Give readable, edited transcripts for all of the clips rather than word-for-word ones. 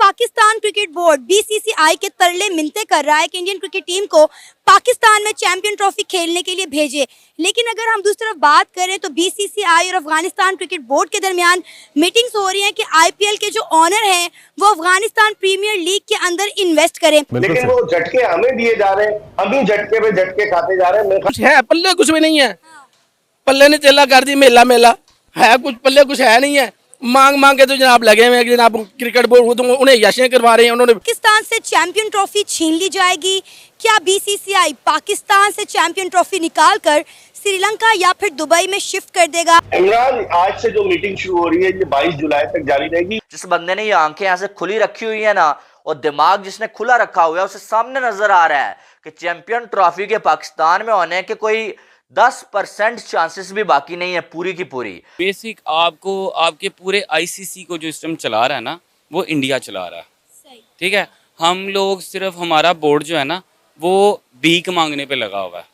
Pakistan cricket board BCCI के तरले मिन्नतें कर रहा है कि इंडियन क्रिकेट टीम को पाकिस्तान में चैंपियन ट्रॉफी खेलने के लिए भेजे। लेकिन अगर हम दूसरी तरफ बात करें तो बीसीसीआई और अफगानिस्तान क्रिकेट बोर्ड के दरमियान मीटिंग्स हो रही हैं कि आईपीएल के जो ऑनर हैं वो अफगानिस्तान प्रीमियर लीग के अंदर इन्वेस्ट करें। लेकिन वो झटके हमें दिए जा रहे हैं, हम ही झटके पे झटके खाते जा रहे हैं। कुछ है पल्ले कुछ भी नहीं है, पल्ले ने चला कर दी मेला मेला है, कुछ पल्ले कुछ है नहीं है। मांग मांग के तो जनाब लगे हुए हैं, जनाब क्रिकेट बोर्ड तो उन्हें यशें करवा रहे हैं। उन्होंने पाकिस्तान से चैंपियन ट्रॉफी छीन ली जाएगी। क्या बीसीसीआई पाकिस्तान से चैंपियन ट्रॉफी निकाल कर श्रीलंका या फिर दुबई में शिफ्ट कर देगा? इमरान, आज से जो मीटिंग शुरू हो रही है ये 22 जुलाई तक जारी रहेगी। जिस बंदे ने ये आंखें ऐसे खुली रखी हुई है ना, और दिमाग जिसने खुला रखा हुआ है, उसे सामने नजर आ रहा है कि चैंपियन ट्रॉफी के पाकिस्तान में होने के कोई 10% चांसेस भी बाकी नहीं है पूरी की पूरी। बेसिक आपको आपके पूरे आईसीसी को जो सिस्टम चला रहा है ना, वो इंडिया चला रहा है। ठीक है, हम लोग सिर्फ हमारा बोर्ड जो है ना वो भीख मांगने पे लगा हुआ है।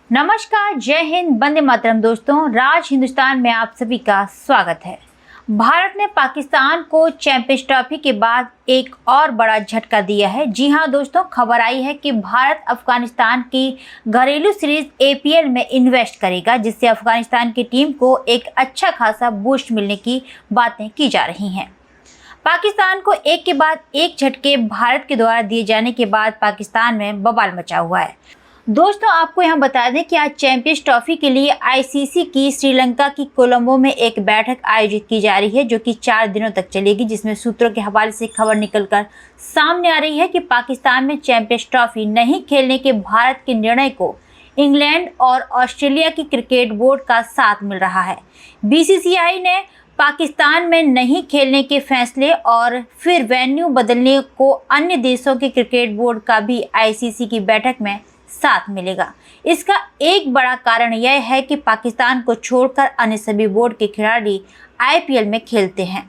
नमस्कार, जय हिंद, वंदे मातरम। दोस्तों, राज हिंदुस्तान में आप सभी का स्वागत है। भारत ने पाकिस्तान को चैंपियंस ट्रॉफी के बाद एक और बड़ा झटका दिया है। जी हां दोस्तों, खबर आई है कि भारत अफगानिस्तान की घरेलू सीरीज एपीएल में इन्वेस्ट करेगा, जिससे अफगानिस्तान की टीम को एक अच्छा खासा बूस्ट मिलने की बातें की जा रही हैं। पाकिस्तान को एक के बाद एक झटके भारत के द्वारा दिए जाने के बाद पाकिस्तान में बवाल मचा हुआ है। दोस्तों, आपको यहाँ बता दें कि आज चैंपियंस ट्रॉफी के लिए आईसीसी की श्रीलंका की कोलंबो में एक बैठक आयोजित की जा रही है, जो कि 4 दिनों तक चलेगी, जिसमें सूत्रों के हवाले से खबर निकलकर सामने आ रही है कि पाकिस्तान में चैंपियंस ट्रॉफी नहीं खेलने के भारत के निर्णय को इंग्लैंड और ऑस्ट्रेलिया की क्रिकेट बोर्ड का साथ मिल रहा है। बीसीसीआई ने पाकिस्तान में नहीं खेलने के फैसले और फिर वेन्यू बदलने को अन्य देशों के क्रिकेट बोर्ड का भी आईसीसी की बैठक में साथ मिलेगा। इसका एक बड़ा कारण यह है कि पाकिस्तान को छोड़कर अन्य सभी बोर्ड के खिलाड़ी आईपीएल में खेलते हैं।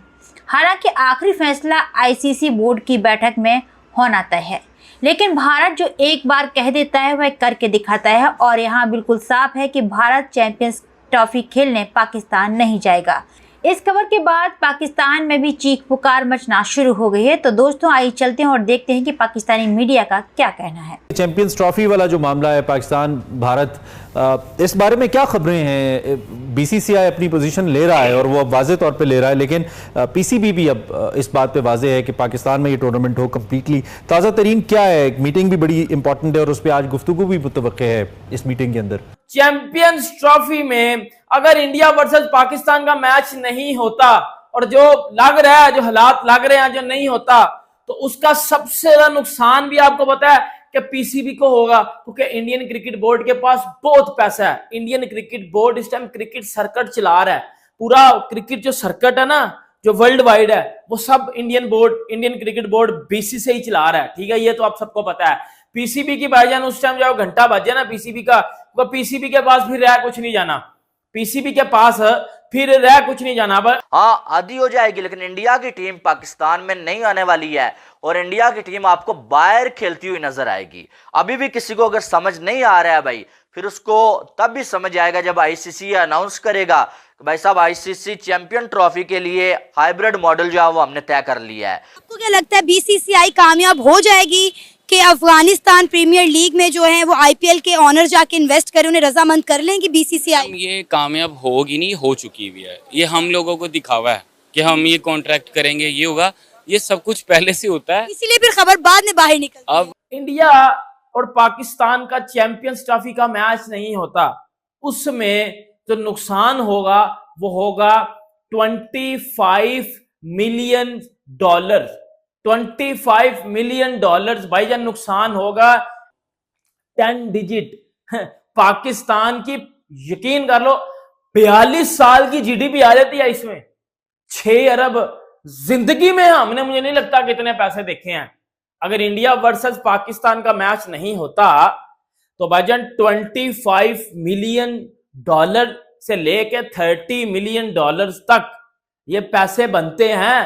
हालांकि आखिरी फैसला आईसीसी बोर्ड की बैठक में होना तय है, लेकिन भारत जो एक बार कह देता है वह करके दिखाता है, और यहाँ बिल्कुल साफ है कि भारत चैंपियंस ट्रॉफी खेलने पाकिस्तान नहीं जाएगा। इस खबर के बाद पाकिस्तान में भी चीख पुकार मचना शुरू हो गई है। तो दोस्तों, आइए चलते हैं और देखते हैं कि पाकिस्तानी मीडिया का क्या कहना है। चैंपियंस ट्रॉफी वाला जो मामला है पाकिस्तान भारत, इस बारे में क्या खबरें हैं? बीसीसीआई अपनी पोजीशन ले रहा है और वो अब वाज़े तौर पे ले रहा है, लेकिन पीसीबी भी अब इस बात पे वाज़े है कि पाकिस्तान में ये टूर्नामेंट हो कम्प्लीटली। ताज़ा तरीन क्या है? एक मीटिंग भी बड़ी इंपॉर्टेंट है और उस पर आज गुफ्तगू भी मुतवक्के है इस मीटिंग के अंदर। चैंपियंस ट्रॉफी में अगर इंडिया वर्सेस पाकिस्तान का मैच नहीं होता, और जो लग रहा है, जो हालात लग रहे हैं, जो नहीं होता, तो उसका सबसे ज्यादा नुकसान भी आपको पता है कि पीसीबी को होगा, क्योंकि इंडियन क्रिकेट बोर्ड के पास बहुत पैसा है। इंडियन क्रिकेट बोर्ड इस टाइम क्रिकेट सर्किट चला रहा है। पूरा क्रिकेट जो सर्किट है ना, जो वर्ल्ड वाइड है, वो सब इंडियन क्रिकेट बोर्ड बीसीसीआई ही चला रहा है। ठीक है, ये तो आप सबको पता है। पीसीबी की भाईजान उस टाइम जब घंटा बजे ना पीसीबी का, वो पीसीबी के पास फिर रह कुछ नहीं जाना, पीसीबी के पास फिर रह कुछ नहीं जाना। हाँ, आधी हो जाएगी, लेकिन इंडिया की टीम पाकिस्तान में नहीं आने वाली है, और इंडिया की टीम आपको बाहर खेलती हुई नजर आएगी। अभी भी किसी को अगर समझ नहीं आ रहा है भाई, फिर उसको तब भी समझ आएगा जब आईसीसी अनाउंस करेगा कि भाई साहब आईसीसी चैंपियन ट्रॉफी के लिए हाइब्रिड मॉडल जो है वो हमने तय कर लिया है। आपको क्या लगता है बीसीसीआई कामयाब हो जाएगी कि अफगानिस्तान प्रीमियर लीग में जो है वो आईपीएल के ऑनर जाके इन्वेस्ट करें, उन्हें रजामंद कर लेंगे बीसीसीआई? ये कामयाब होगी नहीं, हो चुकी हुई है। ये हम लोगों को दिखावा है कि हम ये कॉन्ट्रैक्ट करेंगे, ये होगा, ये सब कुछ पहले से होता है, इसीलिए फिर खबर बाद में बाहर निकलती है। अब इंडिया और पाकिस्तान का चैंपियंस ट्रॉफी का मैच नहीं होता, उसमें जो नुकसान होगा वो होगा $25 मिलियन। $25 मिलियन भाईजान नुकसान होगा। 10 डिजिट पाकिस्तान की, यकीन कर लो 42 साल की जीडीपी आ जाती है इसमें। 6 अरब जिंदगी में हमने, मुझे नहीं लगता कितने पैसे देखे हैं। अगर इंडिया वर्सेस पाकिस्तान का मैच नहीं होता तो भाईजान $25 मिलियन से लेके $30 मिलियन तक ये पैसे बनते हैं।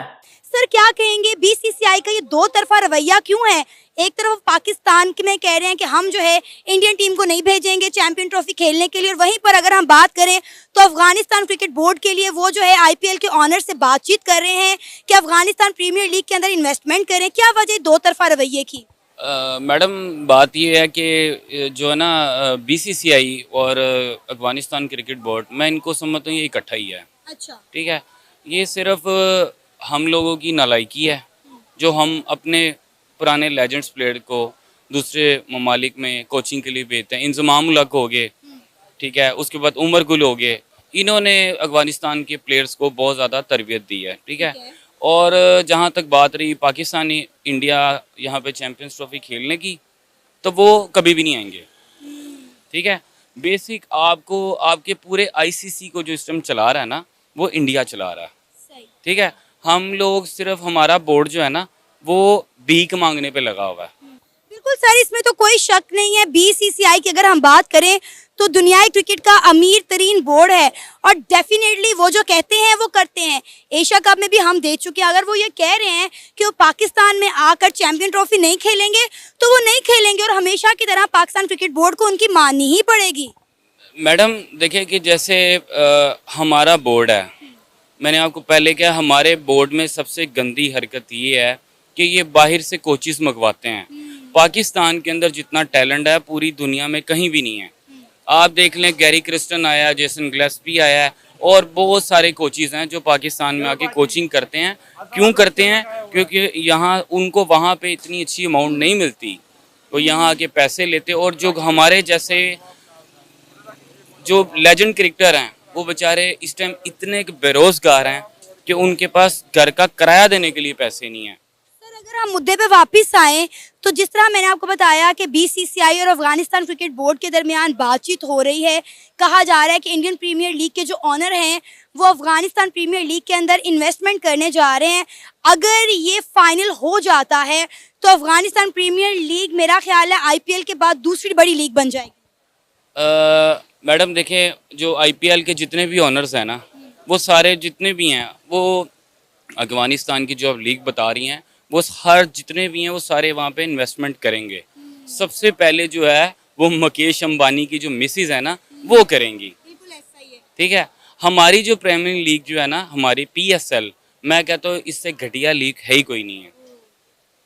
सर क्या कहेंगे बीसीसीआई का ये दो तरफा रवैया क्यों है? एक तरफ पाकिस्तान में कह रहे हैं कि हम जो है इंडियन टीम को नहीं भेजेंगे चैंपियन ट्रॉफी खेलने के लिए, और वहीं पर अगर हम बात करें तो अफगानिस्तान क्रिकेट बोर्ड के लिए वो जो है आईपीएल के ऑनर से बातचीत कर रहे हैं कि अफगानिस्तान प्रीमियर लीग के अंदर इन्वेस्टमेंट करें। क्या वजह दो तरफा रवैये की? मैडम बात ये है कि जो है ना बीसीसीआई और अफगानिस्तान क्रिकेट बोर्ड, मैं इनको समझता हूँ ये इकट्ठा ही है। अच्छा, ठीक है, ये सिर्फ हम लोगों की नालायकी है जो हम अपने पुराने लेजेंड्स प्लेयर को दूसरे ममालिक में कोचिंग के लिए भेजते हैं। इंजमाम उल हक हो गए, ठीक है, उसके बाद उमर गुल हो गए, इन्होंने अफगानिस्तान के प्लेयर्स को बहुत ज़्यादा तरबियत दी है। ठीक है, और जहाँ तक बात रही पाकिस्तानी इंडिया यहाँ पे चैंपियंस ट्रॉफी खेलने की, तो वो कभी भी नहीं आएंगे। ठीक है, बेसिक आपको आपके पूरे आईसीसी को जो सिस्टम चला रहा है ना, वो इंडिया चला रहा है। ठीक है, हम लोग सिर्फ हमारा बोर्ड जो है ना वो भीख मांगने पे लगा हुआ है। बिल्कुल सर, इसमें तो कोई शक नहीं है। बीसीसीआई की अगर हम बात करें तो दुनियाई क्रिकेट का अमीर तरीन बोर्ड है और डेफिनेटली वो जो कहते हैं वो करते हैं। एशिया कप में भी हम देख चुके हैं। अगर वो ये कह रहे हैं कि वो पाकिस्तान में आकर चैंपियन ट्रॉफी नहीं खेलेंगे तो वो नहीं खेलेंगे, और हमेशा की तरह पाकिस्तान क्रिकेट बोर्ड को उनकी माननी ही पड़ेगी। मैडम देखिए कि जैसे हमारा बोर्ड है, मैंने आपको पहले कहा हमारे बोर्ड में सबसे गंदी हरकत ये है कि ये बाहर से कोचिज़ मंगवाते हैं। पाकिस्तान के अंदर जितना टैलेंट है पूरी दुनिया में कहीं भी नहीं है। आप देख लें, गैरी क्रिस्टन आया, जेसन गिलेस्पी आया है, और बहुत सारे कोचिज़ हैं जो पाकिस्तान में आके कोचिंग करते हैं। क्यों करते हैं? क्योंकि यहाँ उनको वहाँ पे इतनी अच्छी अमाउंट नहीं मिलती, वो यहाँ आके पैसे लेते। और जो हमारे जैसे जो लेजेंड क्रिकेटर हैं वो बेचारे इस टाइम इतने बेरोजगार हैं कि उनके पास घर का किराया देने के लिए पैसे नहीं है। सर अगर हम मुद्दे पे वापस आएँ तो जिस तरह मैंने आपको बताया कि बीसीसीआई और अफगानिस्तान क्रिकेट बोर्ड के दरमियान बातचीत हो रही है, कहा जा रहा है कि इंडियन प्रीमियर लीग के जो ऑनर हैं वो अफगानिस्तान प्रीमियर लीग के अंदर इन्वेस्टमेंट करने जा रहे हैं। अगर ये फाइनल हो जाता है तो अफगानिस्तान प्रीमियर लीग मेरा ख्याल है आईपीएल के बाद दूसरी बड़ी लीग बन जाएगी। मैडम देखें, जो आईपीएल के जितने भी ऑनर्स हैं ना, वो सारे जितने भी हैं वो अफगानिस्तान की जो आप लीग बता रही हैं वो हर जितने भी हैं वो सारे वहाँ पे इन्वेस्टमेंट करेंगे। सबसे पहले जो है वो मुकेश अंबानी की जो मिसेज है ना वो करेंगी। ठीक है, हमारी जो प्रीमियर लीग जो है ना, हमारी पीएसएल, मैं कहता हूँ इससे घटिया लीग है ही कोई नहीं है।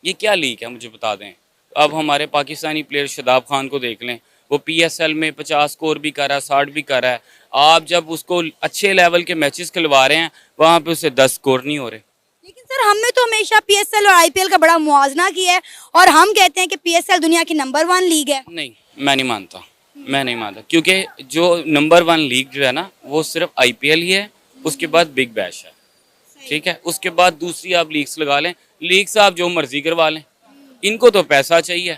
ये क्या लीग है मुझे बता दें। अब हमारे पाकिस्तानी प्लेयर शादाब खान को देख लें, वो पीएसएल में 50 स्कोर भी कर रहा है, 60 भी कर रहा है। आप जब उसको अच्छे लेवल के मैचेस खिलवा रहे हैं वहाँ पे उसे 10 स्कोर नहीं हो रहे। लेकिन सर हमने तो हमेशा पीएसएल और आईपीएल का बड़ा मुआवजा किया है और हम कहते हैं कि पीएसएल दुनिया की नंबर 1 लीग है। नहीं, मैं नहीं मानता, मैं नहीं मानता, क्योंकि जो नंबर 1 लीग जो है ना वो सिर्फ आईपीएल ही है, उसके बाद बिग बैश है। ठीक है, उसके बाद दूसरी आप लीग्स लगा लें, लीग से आप जो मर्जी करवा लें, इनको तो पैसा चाहिए।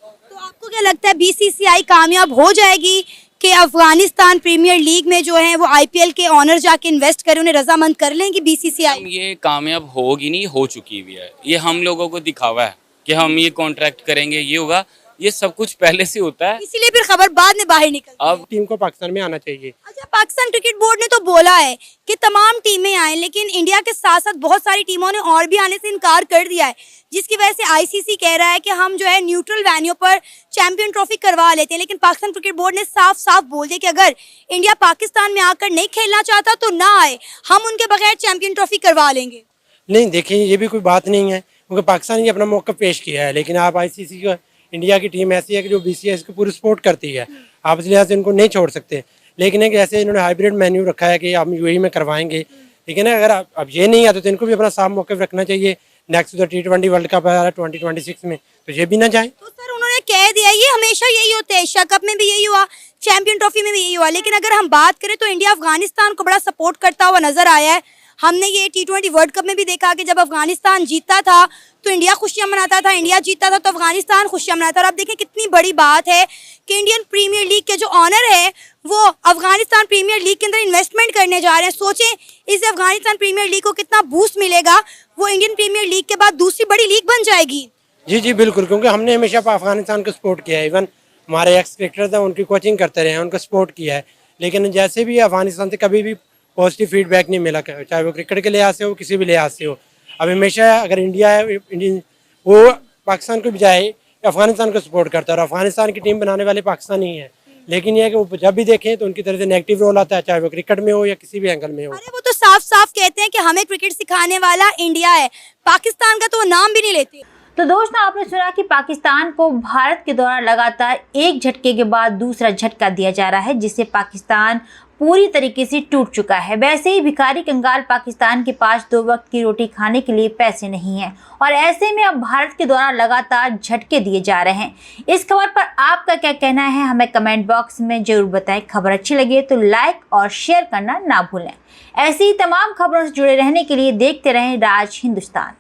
तो आपको क्या लगता है बीसीसीआई कामयाब हो जाएगी कि अफगानिस्तान प्रीमियर लीग में जो है वो आईपीएल के ऑनर जाके इन्वेस्ट करें, उन्हें रजामंद कर लेंगी बीसीसीआई? ये कामयाब होगी नहीं, हो चुकी भी है। ये हम लोगों को दिखावा है कि हम ये कॉन्ट्रैक्ट करेंगे, ये होगा, ये सब कुछ पहले से होता है, इसीलिए फिर खबर बाद में बाहर निकलती है। अब टीम को पाकिस्तान में आना चाहिए। अच्छा, पाकिस्तान क्रिकेट बोर्ड ने तो बोला है कि तमाम टीमें आए, लेकिन इंडिया के साथ साथ बहुत सारी टीमों ने और भी आने से इनकार कर दिया है, जिसकी वजह से आईसीसी कह रहा है कि हम जो है न्यूट्रल वेन्यू पर चैंपियन ट्रॉफी करवा लेते हैं। लेकिन पाकिस्तान क्रिकेट बोर्ड ने साफ साफ बोल दिया कि अगर इंडिया पाकिस्तान में आकर नहीं खेलना चाहता तो ना आए, हम उनके बगैर चैंपियन ट्रॉफी करवा लेंगे। नहीं, देखिए ये भी कोई बात नहीं है, क्योंकि पाकिस्तान ने अपना मौका पेश किया है। लेकिन आप आईसीसी को, इंडिया की टीम ऐसी है कि जो बीसीएस को पूरी सपोर्ट करती है, आप इस लिहाज से इनको नहीं छोड़ सकते। लेकिन एक ऐसे इन्होंने हाइब्रिड मेन्यू रखा है कि हम यूएई में करवाएंगे, लेकिन अगर अब ये नहीं आता तो इनको भी अपना साफ मौका रखना चाहिए। नेक्स्ट जो T20 वर्ल्ड कप है 2026 में, तो ये भी ना जाए। तो सर उन्होंने कह दिया, ये हमेशा यही होता है, एशिया कप में भी यही हुआ, चैंपियन ट्रॉफी में भी यही हुआ। लेकिन अगर हम बात करें तो इंडिया अफगानिस्तान को बड़ा सपोर्ट करता हुआ नजर आया है। हमने ये T20 वर्ल्ड कप में भी देखा कि जब अफगानिस्तान जीतता था तो इंडिया खुशियां मनाता था, इंडिया जीतता था तो अफगानिस्तान खुशियां मनाता था। और अब देखें कितनी बड़ी बात है कि इंडियन प्रीमियर लीग के जो ऑनर है वो अफगानिस्तान प्रीमियर लीग के अंदर इन्वेस्टमेंट करने जा रहे हैं। सोचें इससे अफगानिस्तान प्रीमियर लीग को कितना बूस्ट मिलेगा, वो इंडियन प्रीमियर लीग के बाद दूसरी बड़ी लीग बन जाएगी। जी जी बिल्कुल, क्योंकि हमने हमेशा अफगानिस्तान को सपोर्ट किया है। इवन हमारे एक्स क्रिकेटर थे, उनकी कोचिंग करते रहे हैं, उनको सपोर्ट किया है। लेकिन जैसे भी अफगानिस्तान से कभी भी पॉजिटिव फीडबैक नहीं मिला, चाहे वो क्रिकेट के लिहाज से हो, किसी भी लिहाज से हो। अब हमेशा अगर इंडिया है इंडियन वो पाकिस्तान को भी जाए अफगानिस्तान को सपोर्ट करता है और अफगानिस्तान की टीम बनाने वाले पाकिस्तानी है, लेकिन यह है कि वो जब भी देखें तो उनकी तरफ से नेगेटिव रोल आता है, चाहे वो क्रिकेट में हो या किसी भी एंगल में हो। अरे वो तो साफ साफ कहते हैं कि हमें क्रिकेट सिखाने वाला इंडिया है, पाकिस्तान का तो वो नाम भी नहीं लेते। तो दोस्तों आपने सुना कि पाकिस्तान को भारत के द्वारा लगातार एक झटके के बाद दूसरा झटका दिया जा रहा है, जिससे पाकिस्तान पूरी तरीके से टूट चुका है। वैसे ही भिखारी कंगाल पाकिस्तान के पास 2 वक्त की रोटी खाने के लिए पैसे नहीं हैं और ऐसे में अब भारत के द्वारा लगातार झटके दिए जा रहे हैं। इस खबर पर आपका क्या कहना है हमें कमेंट बॉक्स में जरूर बताएं। खबर अच्छी लगे तो लाइक और शेयर करना ना भूलें। ऐसी ही तमाम खबरों से जुड़े रहने के लिए देखते रहें राज हिंदुस्तान।